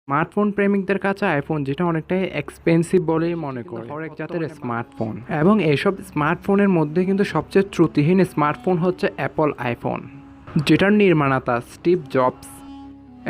Smartphone প্রেমিকদের কাছে iPhone যেটা অনেকটাই এক্সপেন্সিভ বলেই মনে করে হরেক জাতের স্মার্টফোন, এবং এইসব স্মার্টফোনের মধ্যে কিন্তু সবচেয়ে ত্রুটিহীন স্মার্টফোন হচ্ছে অ্যাপল আইফোন, যেটার নির্মাতা স্টিভ জবস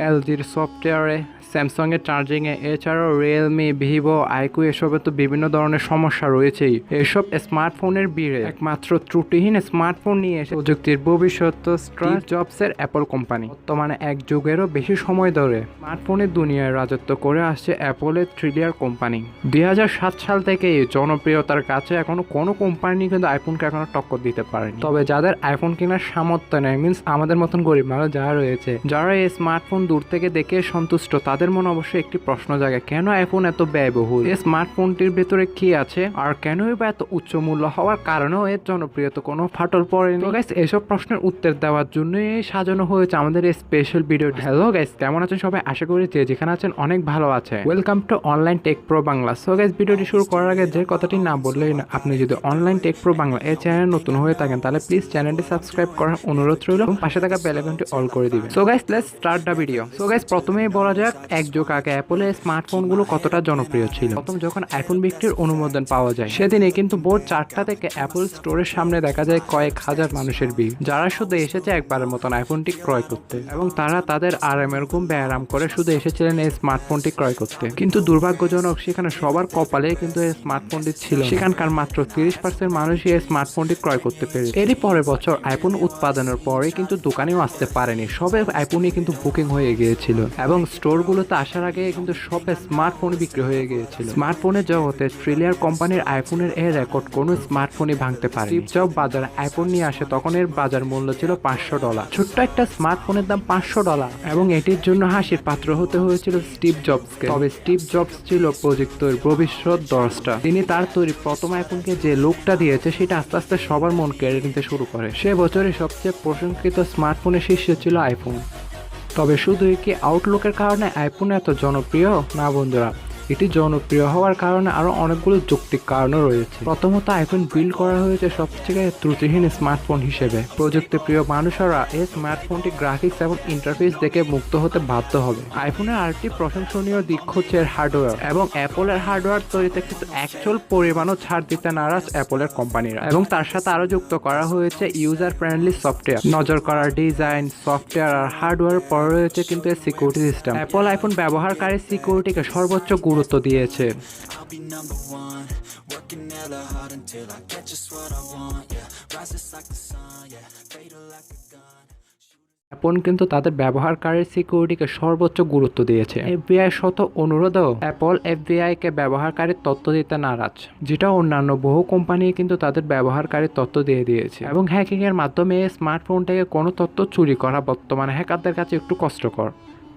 এলজির সফটওয়্যারে, স্যামসাংয়ের চার্জিংয়ে, এছাড়াও রিয়েলমি, ভিভো, আইকু এসবে তো বিভিন্ন ধরনের সমস্যা রয়েছেই। এসব স্মার্টফোনের ভিড়ে একমাত্র ত্রুটিহীন স্মার্টফোন নিয়ে এসে প্রযুক্তির ভবিষ্যৎ স্টিভ জবসের অ্যাপল কোম্পানি। বর্তমানে এক যুগেরও বেশি সময় ধরে স্মার্টফোনের দুনিয়ায় রাজত্ব করে আসছে অ্যাপলের ট্রিলিয়ার কোম্পানি। 2007 সাল থেকে জনপ্রিয়তার কাছে এখনো কোনো কোম্পানি কিন্তু আইফোনকে এখনো টক্কর দিতে পারেনি। তবে যাদের আইফোন কেনার সামর্থ্য নেই, মিনস আমাদের মতন গরিব মানুষ যারা রয়েছে, যারা এই স্মার্টফোন দূর থেকে দেখে সন্তুষ্ট, তাদের মনে অবশ্যই একটি প্রশ্ন জাগে, কেন আইফোন এত ব্যয়বহুল? এই স্মার্টফোনটির ভেতরে কি আছে, আর কেনই বা এত উচ্চ মূল্য হওয়ার কারণেও এর জনপ্রিয়তা কোনো ফাটল পড়েনি? তো গাইস, এইসব প্রশ্নের উত্তর দেওয়ার জন্যই সাজানো হয়েছে আমাদের এই স্পেশাল ভিডিও। হ্যালো গাইস, কেমন আছেন সবাই? আশা করি যে যেখানে আছেন অনেক ভালো আছে। Welcome to online take pro Bangla. So guys, ভিডিওটি শুরু করার আগে যে কথাটি না বললেই না, আপনি যদি অনলাইন টেক প্রো বাংলা এই চ্যানেলে নতুন হয়ে থাকেন, তাহলে প্লিজ চ্যানেলটি সাবস্ক্রাইব করার অনুরোধ রইল এবং পাশে থাকা বেল আইকনটি অল করে দিবেন। So guys, let's start the video. So guys, প্রথমেই বলা যাক এক যুগ আগে অ্যাপলের স্মার্টফোনগুলো কতটা জনপ্রিয় ছিল। প্রথম যখন আইফোন বিক্রির অনুমোদন পাওয়া যায়, সেদিনে কিন্তু ভোর 4টা থেকে অ্যাপল স্টোরের সামনে দেখা যায় কয়েক হাজার মানুষের ভিড়, যারা শুধু এসেছে একবারের মতন আইফোনটি ক্রয় করতে, এবং তারা তাদের আরামের ঘুম ব্যায়াম করে শুধু এসেছিলেন এই স্মার্টফোনটি ক্রয় করতে। কিন্তু দুর্ভাগ্যজনক, সেখানে সবার কপালে কিন্তু এই স্মার্টফোনটি ছিল। সেখানকার মাত্র 30% মানুষই এই স্মার্টফোনটি ক্রয় করতে পেরে। এরই পরের বছর আইফোন উৎপাদনের পরে কিন্তু দোকানেও আসতে পারেনি, সবে আইফোনই কিন্তু বুকিং হয়ে গিয়েছিল, এবং স্টোরগুলোতে আসার আগে কিন্তু সব স্মার্টফোন বিক্রি হয়ে গিয়েছিল। স্মার্টফোনের জগতে ট্রিলিয়ার কোম্পানির আইফোনের এই রেকর্ড কোনো স্মার্টফোনই ভাঙতে পারে। স্টিভ জবস বাজারে আইফোন নিয়ে আসে, তখন এর বাজার মূল্য ছিল $500। ছোট্ট একটা স্মার্টফোনের দাম $500, এবং এটির জন্য হাসির পাত্র হতে হয়েছিল স্টিভ জবসকে। তবে স্টিভ জবস ছিল প্রযুক্তির ভবিষ্যৎ দ্রষ্টা। তিনি তার তৈরি প্রথম আইফোনকে যে লুকটা দিয়েছে, সেটা আস্তে আস্তে সবার মন কেড়ে নিতে শুরু করে। সে বছরে সবচেয়ে প্রশংসিত স্মার্টফোনের শীর্ষে ছিল আইফোন। তবে শুধুই কি আউটলুকের কারণে আইফোন এত জনপ্রিয়? না বন্ধুরা, এটি জনপ্রিয় হওয়ার কারণে আরো অনেকগুলো যৌক্তিক কারণও রয়েছে। প্রথমত, আইফোন বিল্ড করা হয়েছে সবথেকে ত্রুটিহীন স্মার্টফোন হিসেবে। প্রযুক্তিপ্রিয় মানুষরা এই স্মার্টফোনটি গ্রাফিক্স এবং ইন্টারফেস দেখে মুক্ত হতে বাধ্য হবে। আইফোনের আরেকটি প্রশংসনীয় দিক হচ্ছে এর হার্ডওয়্যার, এবং অ্যাপলের হার্ডওয়্যার তৈরিতে কিন্তু অ্যাকচুয়াল পরিমাণও ছাড় দিতে নারাজ অ্যাপলের কোম্পানিরা। এবং তার সাথে আরো যুক্ত করা হয়েছে ইউজার ফ্রেন্ডলি সফটওয়্যার। নজর করার ডিজাইন, সফটওয়্যার আর হার্ডওয়্যার পরে রয়েছে কিন্তু এর সিকিউরিটি সিস্টেম। অ্যাপল আইফোন ব্যবহারকারী সিকিউরিটিকে সর্বোচ্চ গুরুত্ব দিয়েছে। অ্যাপল কিন্তু তাদের ব্যবহারকারীর সিকিউরিটিকে সর্বোচ্চ গুরুত্ব দিয়েছে। এফবিআই শত অনুরোধেও অ্যাপল এফবিআই কে ব্যবহারকারীর তথ্য দিতে নারাজ, যেটা অন্যান্য বহু কোম্পানি কিন্তু তাদের ব্যবহারকারীর তথ্য দিয়ে দিয়েছে। এবং হ্যাকিং এর মাধ্যমে স্মার্টফোন থেকে কোনো তথ্য চুরি করা বর্তমানে হ্যাকারদের কাছে একটু কষ্টকর।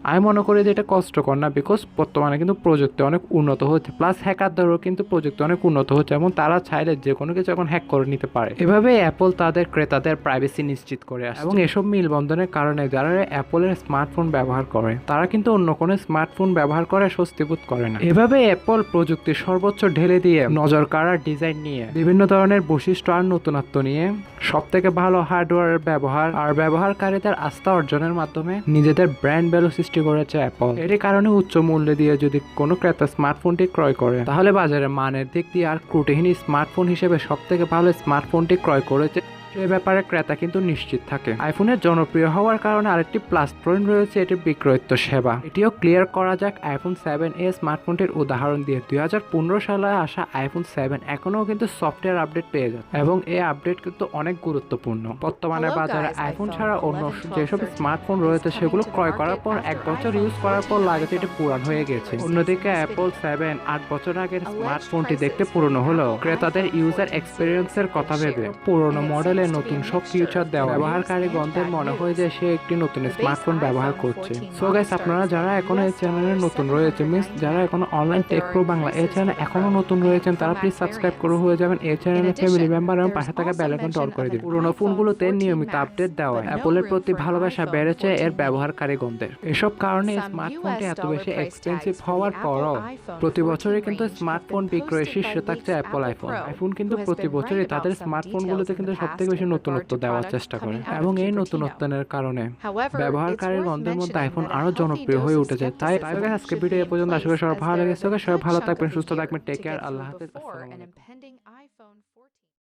আমি মনে করি যে এটা কষ্টকর না, বিকজ বর্তমানে কিন্তু প্রযুক্তি অনেক উন্নত হচ্ছে, প্লাস হ্যাকারদেরও কিন্তু প্রযুক্তি অনেক উন্নত হচ্ছে, এবং তারা চাইলে যে কোনো কিছু এখন হ্যাক করে নিতে পারে। এভাবে অ্যাপল তাদের ক্রেতাদের প্রাইভেসি নিশ্চিত করে আসছে, এবং এসব মিলবন্ধনের কারণে যারা অ্যাপলের স্মার্টফোন ব্যবহার করে, তারা কিন্তু অন্য কোনো স্মার্টফোন ব্যবহার করে স্বস্তিবোধ করে না। এভাবে অ্যাপল প্রযুক্তির সর্বোচ্চ ঢেলে দিয়ে, নজর কাড়ার ডিজাইন নিয়ে, বিভিন্ন ধরনের বৈশিষ্ট্য আর নতুনত্ব নিয়ে, সব থেকে ভালো হার্ডওয়্যারের ব্যবহার আর ব্যবহারকারীদের আস্থা অর্জনের মাধ্যমে নিজেদের ব্র্যান্ড ভ্যালু সৃষ্টি করেছে অ্যাপল। এর কারণে উচ্চ মূল্যে দিয়ে যদি কোনো ক্রেতা স্মার্টফোনটি ক্রয় করে, তাহলে বাজারে মানের দিক দিয়ে আর ত্রুটিহীন স্মার্টফোন হিসেবে সব থেকে ভালো স্মার্টফোনটি ক্রয় করেছে, সে ব্যাপারে ক্রেতা কিন্তু নিশ্চিত থাকে। আইফোনের জনপ্রিয় হওয়ার কারণে আরেকটি প্লাস পয়েন্ট রয়েছে এটির বিক্রয়িত সেবা। এটিও ক্লিয়ার করা যাক আইফোন 7 এ স্মার্টফোনটির উদাহরণ দিয়ে। 2015 সালে আসা আইফোন 7 এখনও কিন্তু সফটওয়্যার আপডেট পেয়ে যাচ্ছে, এবং এই আপডেট কিন্তু অনেক গুরুত্বপূর্ণ। বর্তমানে বাজারে আইফোন ছাড়া অন্য যেসব স্মার্টফোন রয়েছে, সেগুলো ক্রয় করার পর 1 বছর ইউজ করার পর লাগে এটি পুরান হয়ে গেছে। অন্যদিকে অ্যাপল 7 8 বছর আগের স্মার্টফোনটি দেখতে পুরনো হলেও ক্রেতাদের ইউজার এক্সপিরিয়েন্সের কথা ভেবে পুরনো মডেল নতুন সব ফিউচার দেওয়া ব্যবহারকারী গন্ধের মনে হয় যে সে একটি নতুন স্মার্টফোন ব্যবহার করছে। সো গাইস, আপনারা যারা এখনো এই চ্যানেলে নতুন রয়েছে, মিনস যারা এখনো অনলাইন টেক প্রো বাংলা এই চ্যানেলে এখনো নতুন রয়েছেন, তারা প্লিজ সাবস্ক্রাইব করে হয়ে যাবেন এই চ্যানেলের ফ্যামিলি মেম্বার, এবং পাশে থাকা বেল আইকনটি অন করে দিন। পুরোনো ফোনগুলোতে নিয়মিত আপডেট দেওয়া অ্যাপলের প্রতি ভালোবাসা বেড়েছে এর ব্যবহারকারী গন্ধের। এসব কারণে স্মার্টফোনটি এত বেশি এক্সপেন্সিভ হওয়ার পরও প্রতি বছরই কিন্তু স্মার্টফোন বিক্রয়ের শীর্ষে থাকছে অ্যাপল আইফোন। আইফোন কিন্তু প্রতি বছরই তাদের স্মার্টফোনগুলোতে কিন্তু সবথেকে থেকে বেশি নতুনত্ব দেওয়ার চেষ্টা করে, এবং এই নতুনত্বের কারণে ব্যবহারকারীর গন্ধের মধ্যে আইফোন আরো জনপ্রিয় হয়ে উঠেছে। তাই আজকে ভিডিও এ পর্যন্ত, আশা করি সবার ভালো লেগেছে। সবাই ভালো থাকবেন, সুস্থ থাকবেন, টেক কেয়ার, আল্লাহ হাফেজ, আসসালামু আলাইকুম।